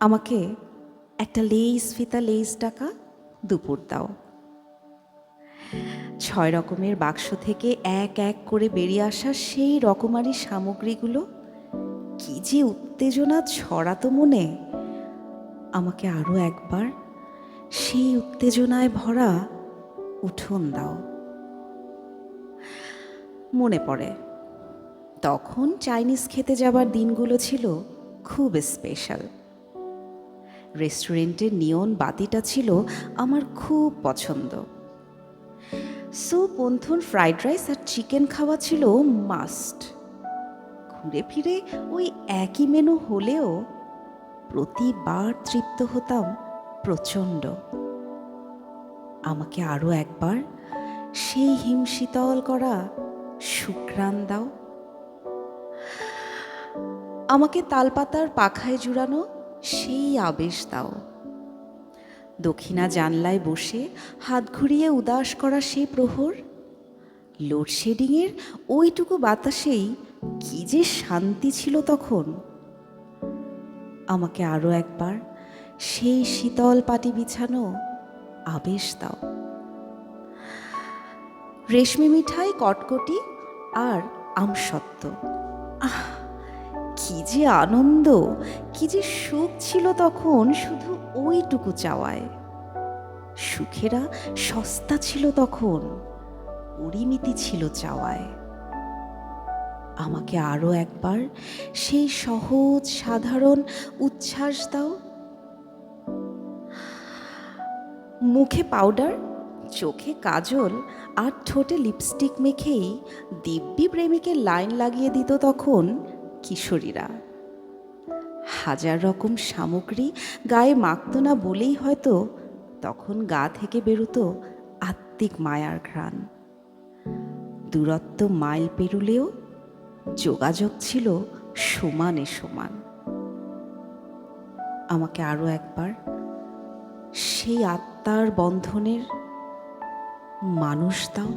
আমাকে একটা লেস ফিতা লেস টাকা দুপুর দাও। 6 রকমের বাক্স থেকে এক এক করে বেরিয়ে আসা সেই রকমারি সামগ্রীগুলো কি যে উত্তেজনা ছড়াতো মনে। আমাকে আরও একবার সেই উত্তেজনায় ভরা উঠোন দাও। মনে পড়ে তখন চাইনিজ খেতে যাবার দিনগুলো ছিল খুব স্পেশাল। রেস্টুরেন্টের নিয়ন বাতিটা ছিল আমার খুব পছন্দ। স্যুপ, অন্থন, ফ্রাইড রাইস আর চিকেন খাওয়া ছিল মাস্ট। ঘুরে ফিরে ওই একই মেনু হলেও প্রতিবার তৃপ্ত হতাম প্রচণ্ড। আমাকে আরও একবার সেই হিমশীতল করা সুঘ্রাণ দাও। আমাকে তালপাতার পাখায় জুড়ানো সেই আবেশ দাও। দক্ষিণা জানলায় বসে হাত ঘুরিয়ে উদাস করা সেই প্রহর। লোডশেডিংয়ের ওইটুকু বাতাসেই কি যে শান্তি ছিল তখন। আমাকে আরও একবার সেই শীতল পাটি বিছানো আবেশ দাও। রেশমি মিঠাই, কটকটি আর আমসত্ত্ব, আহ কি যে আনন্দ, কি যে সুখ ছিল তখন শুধু ওইটুকু চাওয়ায়। সুখেরা সস্তা ছিল তখন, পরিমিতি ছিল চাওয়ায়। আমাকে আরও একবার সেই সহজ সাধারণ উচ্ছ্বাস দাও। মুখে পাউডার, চোখে কাজল আর ঠোঁটে লিপস্টিক মেখেই দিব্যি প্রেমিকের লাইন লাগিয়ে দিত তখন কিশোরীরা। হাজার রকম সামগ্রী গায়ে মাখত না বলেই হয়তো তখন গা থেকে বেরোতো আত্মিক মায়ার ঘ্রাণ। দূরত্ব মাইল পেরুলেও যোগাযোগ ছিল সমানে সমান। আমাকে আরও একবার সেই আত্মার বন্ধনের মানুষ দাও।